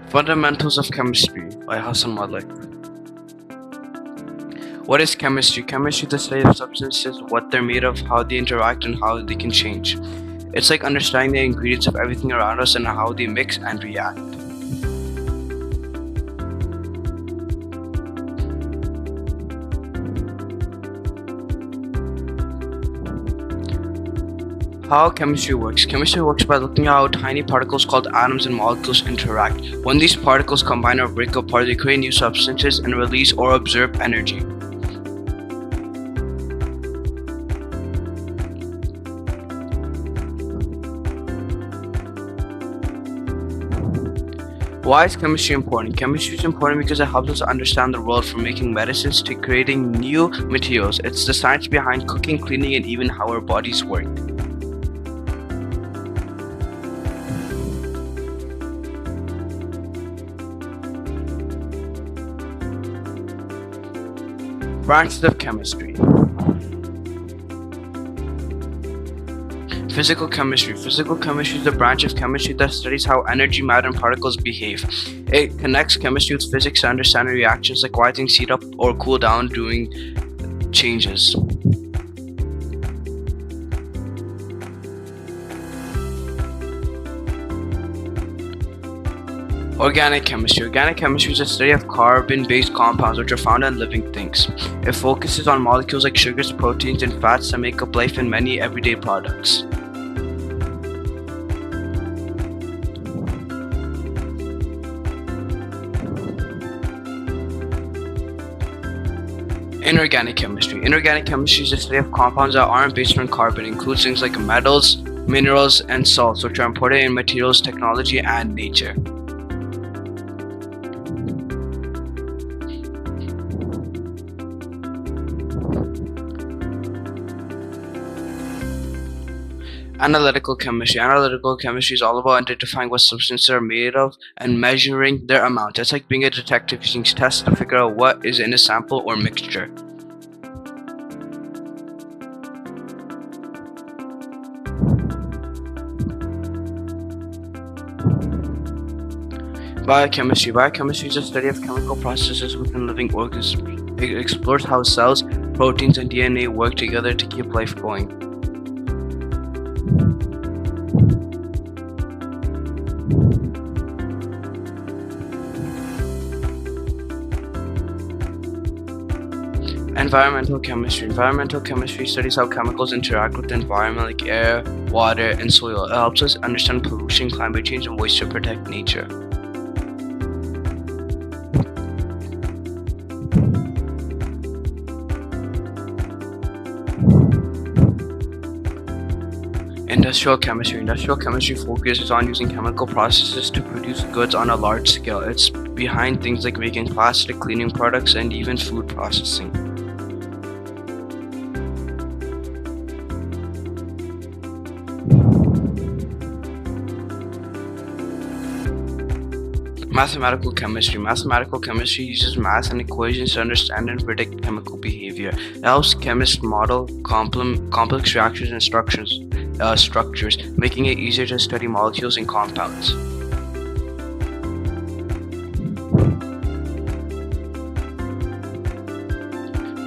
Fundamentals of Chemistry by Hassan Malik. What is chemistry? Chemistry is the study of substances, what they're made of, how they interact, and how they can change. It's like understanding the ingredients of everything around us and how they mix and react. How chemistry works. Chemistry works by looking at how tiny particles called atoms and molecules interact. When these particles combine or break apart, they create new substances and release or absorb energy. Why is chemistry important? Chemistry is important because it helps us understand the world, from making medicines to creating new materials. It's the science behind cooking, cleaning, and even how our bodies work. Branches of chemistry. Physical chemistry. Physical chemistry is the branch of chemistry that studies how energy, matter, and particles behave. It connects chemistry with physics to understand reactions like why things heat up or cool down during changes. Organic chemistry. Organic chemistry is a study of carbon-based compounds which are found in living things. It focuses on molecules like sugars, proteins, and fats that make up life in many everyday products. Inorganic chemistry. Inorganic chemistry is a study of compounds that aren't based on carbon. It includes things like metals, minerals, and salts, which are important in materials, technology, and nature. Analytical chemistry. Analytical chemistry is all about identifying what substances are made of and measuring their amount. It's like being a detective using tests to figure out what is in a sample or mixture. Biochemistry. Biochemistry is a study of chemical processes within living organisms. It explores how cells, proteins, and DNA work together to keep life going. Environmental chemistry. Environmental chemistry studies how chemicals interact with the environment like air, water, and soil. It helps us understand pollution, climate change, and ways to protect nature. Industrial chemistry. Industrial chemistry focuses on using chemical processes to produce goods on a large scale. It's behind things like making plastic, cleaning products, and even food processing. Mathematical chemistry. Mathematical chemistry uses math and equations to understand and predict chemical behavior. It helps chemists model complex reactions and structures, making it easier to study molecules and compounds.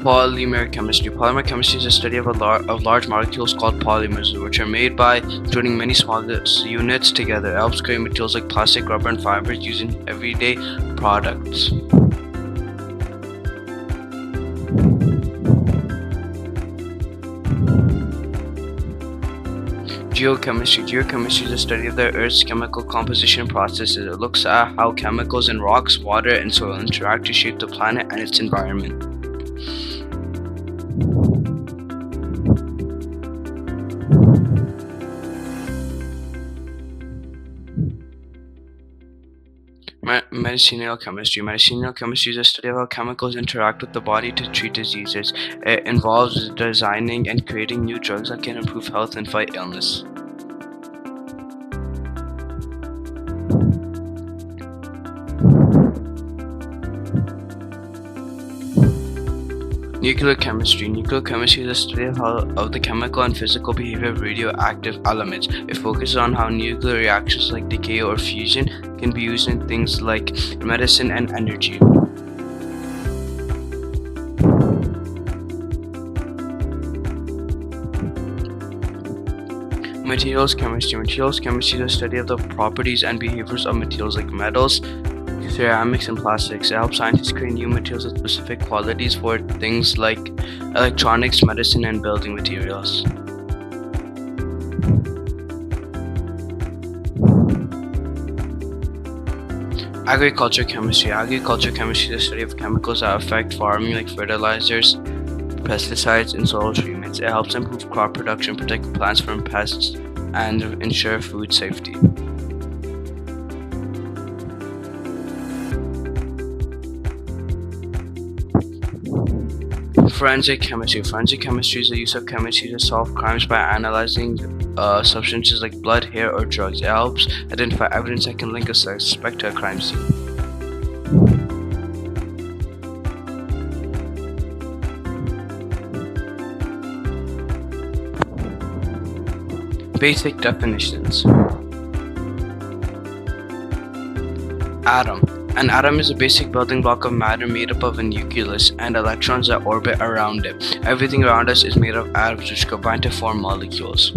Polymer chemistry. Polymer chemistry is a study of large molecules called polymers, which are made by joining many small units together. It helps create materials like plastic, rubber, and fibers used in everyday products. Geochemistry. Geochemistry is a study of the Earth's chemical composition processes. It looks at how chemicals in rocks, water, and soil interact to shape the planet and its environment. Medicinal chemistry. Medicinal chemistry is a study of how chemicals interact with the body to treat diseases. It involves designing and creating new drugs that can improve health and fight illness. Nuclear chemistry. Nuclear chemistry is a study of the chemical and physical behavior of radioactive elements. It focuses on how nuclear reactions like decay or fusion can be used in things like medicine and energy. Materials chemistry. Materials chemistry is a study of the properties and behaviors of materials like metals, ceramics, and plastics. It helps scientists create new materials with specific qualities for things like electronics, medicine, and building materials. Agriculture chemistry. Agriculture chemistry is the study of chemicals that affect farming, like fertilizers, pesticides, and soil treatments. It helps improve crop production, protect plants from pests, and ensure food safety. Forensic chemistry. Forensic chemistry is the use of chemistry to solve crimes by analyzing substances like blood, hair, or drugs. It helps identify evidence that can link a suspect to a crime scene. Basic definitions. Atom. An atom is a basic building block of matter made up of a nucleus and electrons that orbit around it. Everything around us is made of atoms which combine to form molecules.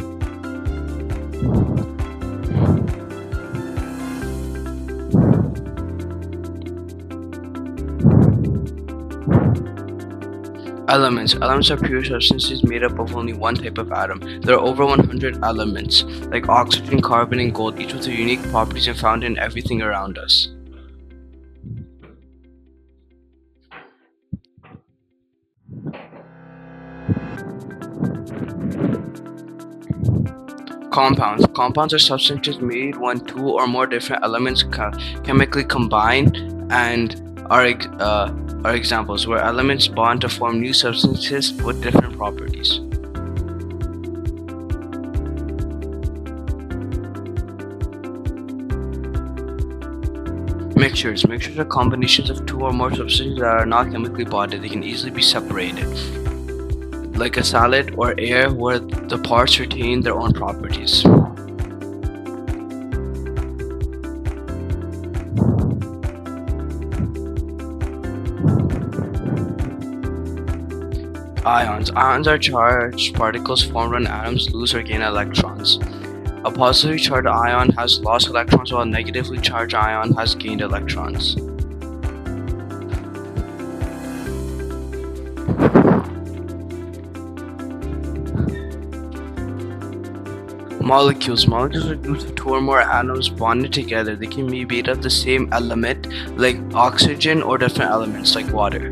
Elements. Elements are pure substances made up of only one type of atom. There are over 100 elements, like oxygen, carbon, and gold, each with their unique properties and found in everything around us. Compounds. Compounds are substances made when two or more different elements chemically combine, and are examples where elements bond to form new substances with different properties. Mixtures. Mixtures are combinations of two or more substances that are not chemically bonded. They can easily be separated, like a salad or air, where the parts retain their own properties. Ions. Ions are charged particles formed when atoms lose or gain electrons. A positively charged ion has lost electrons, while a negatively charged ion has gained electrons. Molecules. Molecules are groups of two or more atoms bonded together. They can be made of the same element, like oxygen, or different elements, like water.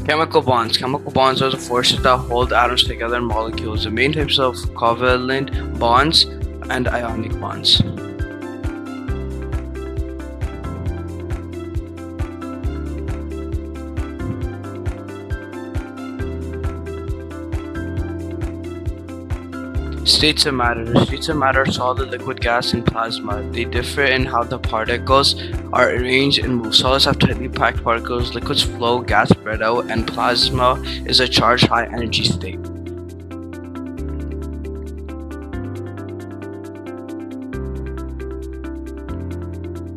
Chemical bonds. Chemical bonds are the forces that hold atoms together in molecules. The main types of covalent bonds and ionic bonds. States of matter. The states of matter are solid, liquid, gas, and plasma. They differ in how the particles are arranged and move. Solids have tightly packed particles, liquids flow, gas spread out, and plasma is a charged high energy state.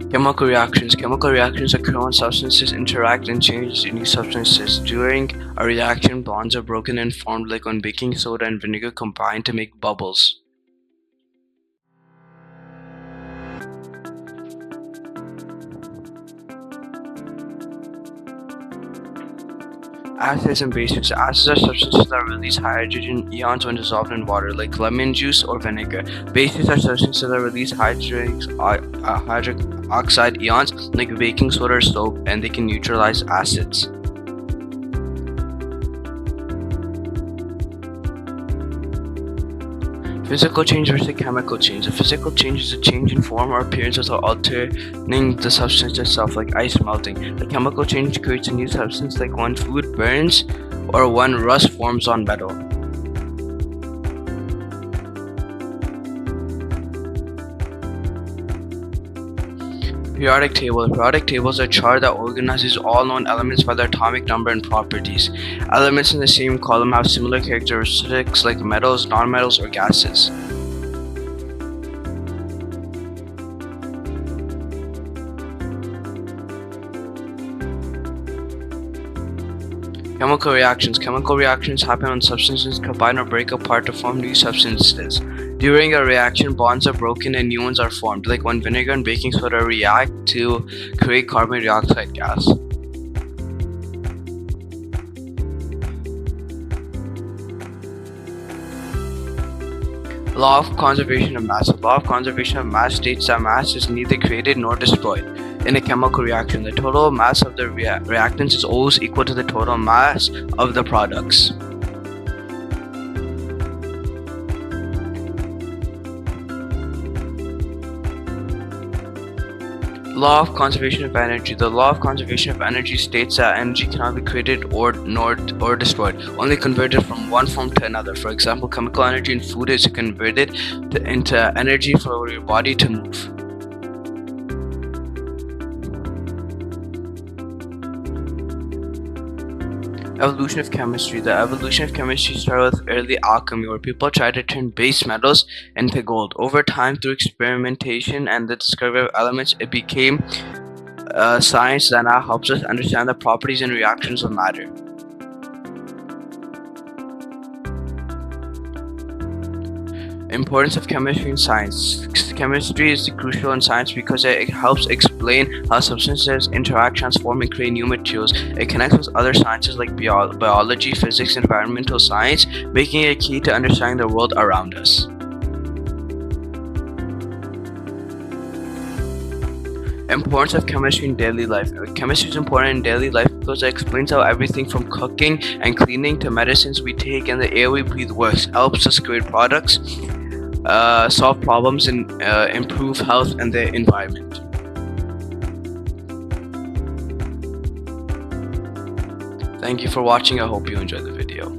Chemical reactions. Chemical reactions occur when substances interact and change into new substances. During a reaction, bonds are broken and formed, like when baking soda and vinegar combine to make bubbles. Acids and bases. Acids are substances that release hydrogen ions when dissolved in water, like lemon juice or vinegar. Bases are substances that release hydrogen oxide ions, like baking soda or soap, and they can neutralize acids. Physical change versus chemical change. A physical change is a change in form or appearance without altering the substance itself, like ice melting. The chemical change creates a new substance, like when food burns or when rust forms on metal. Periodic table. Periodic tables are a chart that organizes all known elements by their atomic number and properties. Elements in the same column have similar characteristics like metals, nonmetals, or gases. Chemical reactions. Chemical reactions happen when substances combine or break apart to form new substances. During a reaction, bonds are broken and new ones are formed, like when vinegar and baking soda react to create carbon dioxide gas. Law of conservation of mass. The law of conservation of mass states that mass is neither created nor destroyed. In a chemical reaction, the total mass of the reactants is always equal to the total mass of the products. Law of conservation of energy. The law of conservation of energy states that energy cannot be created or destroyed, only converted from one form to another. For example, chemical energy in food is converted into energy for your body to move. Evolution of chemistry. The evolution of chemistry started with early alchemy, where people tried to turn base metals into gold. Over time, through experimentation and the discovery of elements, it became a science that now helps us understand the properties and reactions of matter. Importance of chemistry in science. Chemistry is crucial in science because it helps explain how substances interact, transform, and create new materials. It connects with other sciences like biology, physics, and environmental science, making it key to understanding the world around us. Importance of chemistry in daily life. Chemistry is important in daily life because it explains how everything from cooking and cleaning to medicines we take and the air we breathe works, helps us create products, solve problems, and improve health and the environment. Thank you for watching. I hope you enjoyed the video.